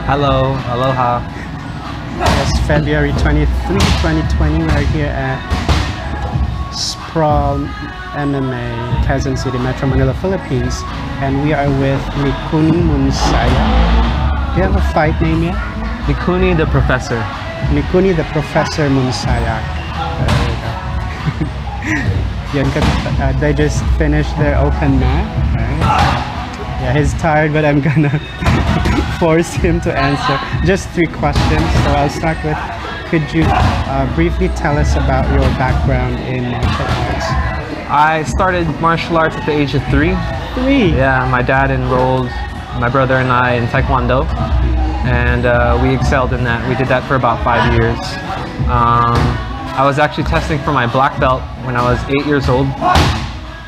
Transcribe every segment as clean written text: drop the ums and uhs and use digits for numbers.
Hello, aloha. It's February 23, 2020. We're here at Sprawl MMA, Quezon City, Metro Manila, Philippines. And we are with Mikuni Munsayac. Do you have a fight name yet? Mikuni the Professor. Mikuni the Professor Munsayac. They just finished their open mat. Right? Yeah, he's tired, but I'm gonna force him to answer just 3 questions. So I'll start with, could you briefly tell us about your background in martial arts? I started martial arts at the age of 3. 3? Yeah, my dad enrolled my brother and I in Taekwondo, and we excelled in that. We did that for about 5 years. I was actually testing for my black belt when I was 8 years old,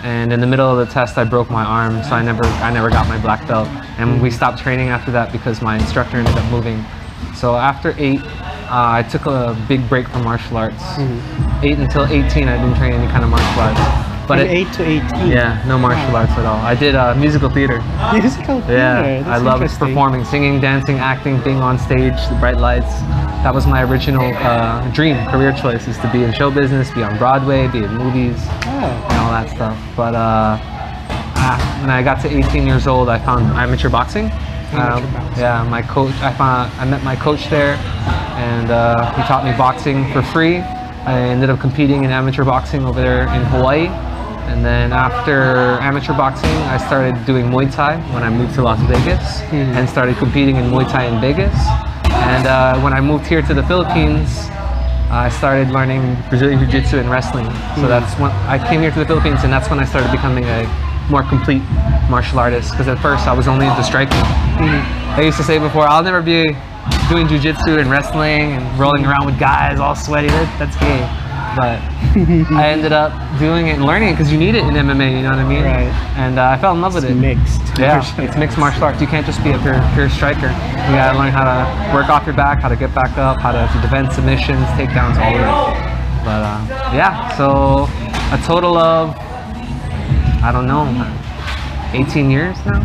and in the middle of the test I broke my arm, so I never got my black belt, and we stopped training after that because my instructor ended up moving. So after 8, I took a big break from martial arts. 8 until 18 I didn't train any kind of martial arts. But 8 to 18? Yeah, no martial arts at all. I did musical theater. Musical theater? Yeah, I love performing, singing, dancing, acting, being on stage, the bright lights. That was my original dream, career choice, is to be in show business, be on Broadway, be in movies, and all that stuff. But when I got to 18 years old, I found amateur boxing. Yeah, my coach. I met my coach there, and he taught me boxing for free. I ended up competing in amateur boxing over there in Hawaii. And then after amateur boxing, I started doing Muay Thai when I moved to Las Vegas, and started competing in Muay Thai in Vegas. And when I moved here to the Philippines, I started learning Brazilian Jiu-Jitsu and wrestling. So that's when I came here to the Philippines, and that's when I started becoming a more complete martial artist. Because at first I was only into striking. I used to say before, I'll never be doing Jiu-Jitsu and wrestling and rolling around with guys all sweaty. That's gay. But I ended up doing it and learning it because you need it in MMA, you know what I mean? Right. And I fell in love with it. Mixed. Yeah, it's mixed martial arts. You can't just be a pure striker. You gotta learn how to work off your back, how to get back up, how to defend submissions, takedowns, all of it. But yeah, so a total of, I don't know, 18 years now?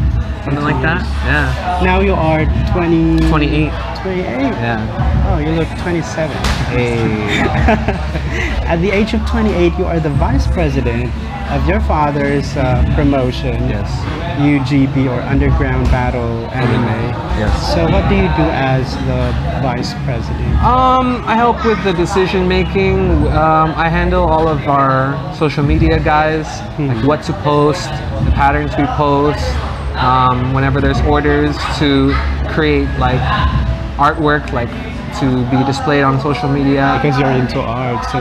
Something like that? Yeah. Now you are 28. 28. Yeah. Oh, you look 27. Hey. At the age of 28, you are the vice president of your father's promotion. Yes. UGB, or Underground Battle MMA. Yes. So what do you do as the vice president? I help with the decision making. I handle all of our social media guys, like what to post, the patterns we post. Whenever there's orders to create like artwork, like to be displayed on social media. Because you're into art, so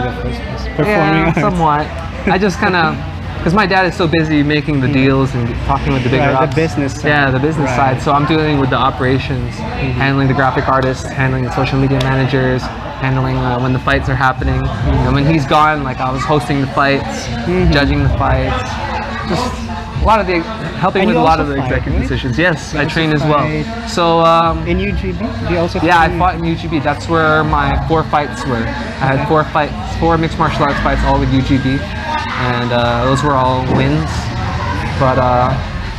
performing arts. Somewhat. I just kind of, because my dad is so busy making the deals and talking with the bigger ups. The business side. Yeah, the business side. So I'm dealing with the operations, handling the graphic artists, handling the social media managers, handling when the fights are happening. And when he's gone, like I was hosting the fights, judging the fights, just a lot of the helping with a lot of the executive decisions. Yes, I train as well. So in UGB, do you also? Yeah, I fought in UGB. That's where my 4 fights were. I had 4 fights, 4 mixed martial arts fights, all with UGB, and those were all wins. But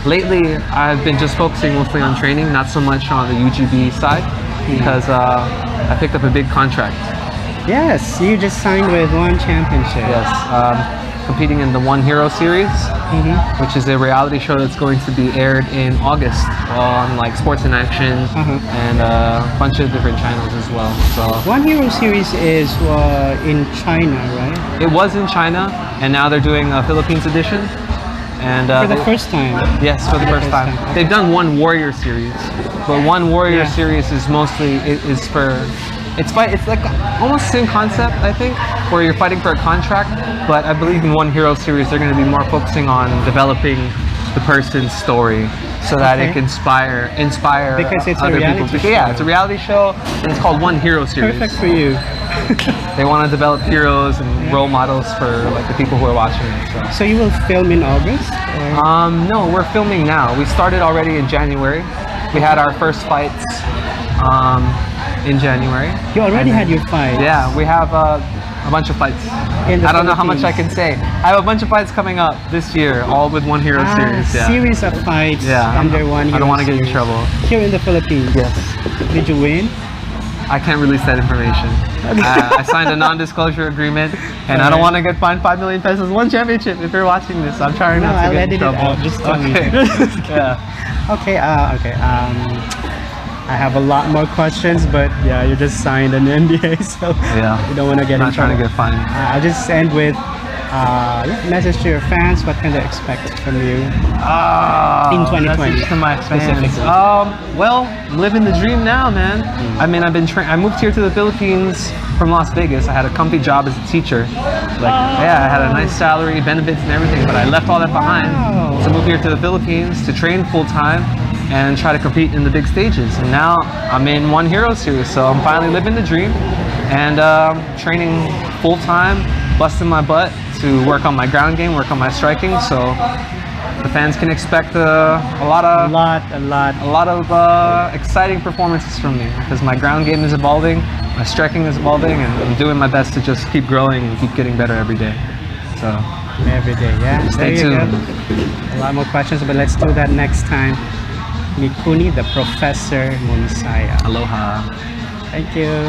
lately, I've been just focusing mostly on training, not so much on the UGB side, because I picked up a big contract. Yes, you just signed with One Championship. Yes. Competing in the One Hero series, which is a reality show that's going to be aired in August on like Sports in Action and a bunch of different channels as well. So One Hero series is in China, right? It was in China, and now they're doing a Philippines edition. And for the first time. Yes, for the first time. Okay. They've done One Warrior series, but One Warrior series is mostly for. It's like almost the same concept, I think, where you're fighting for a contract, but I believe in One Hero series they're going to be more focusing on developing the person's story so that it can inspire because it's other a reality people. Show. Yeah, it's a reality show, and it's called One Hero series. Perfect for you. They want to develop heroes and role models for like the people who are watching it. So you will film in August? Or? No, we're filming now. We started already in January. We had our first fights in January. You already had your fight? Yeah, we have a bunch of fights. I don't know how much I can say. I have a bunch of fights coming up this year, all with One Hero series. Yeah. Series of fights under One Hero. I don't want to get in trouble. Here in the Philippines? Yes. Did you win? I can't release that information. I signed a non-disclosure agreement, and I don't want to get fined 5 million pesos. One championship. If you're watching this, I'm trying not to I'll get in edit trouble. it out. Just tell me. Yeah. Okay. Okay. I have a lot more questions, but yeah, you just signed an NDA, so Yeah. you don't want to get I'm in not trying trouble. to get fined. I'll just end with message to your fans. What can they expect from you in 2020? Message to my fans. specifically? Well, I'm living the dream now, man. I mean, I moved here to the Philippines from Las Vegas. I had a comfy job as a teacher. Yeah, I had a nice salary, benefits, and everything. But I left all that behind to move here to the Philippines to train full time and try to compete in the big stages. And now I'm in One Hero Series, so I'm finally living the dream and training full time, busting my butt to work on my ground game, work on my striking. So the fans can expect a lot of exciting performances from me because my ground game is evolving, my striking is evolving, and I'm doing my best to just keep growing and keep getting better every day. So Every day, yeah. stay There you tuned. go. A lot more questions, but let's do that next time. Mikuni, the Professor Munsayac. Aloha. Thank you.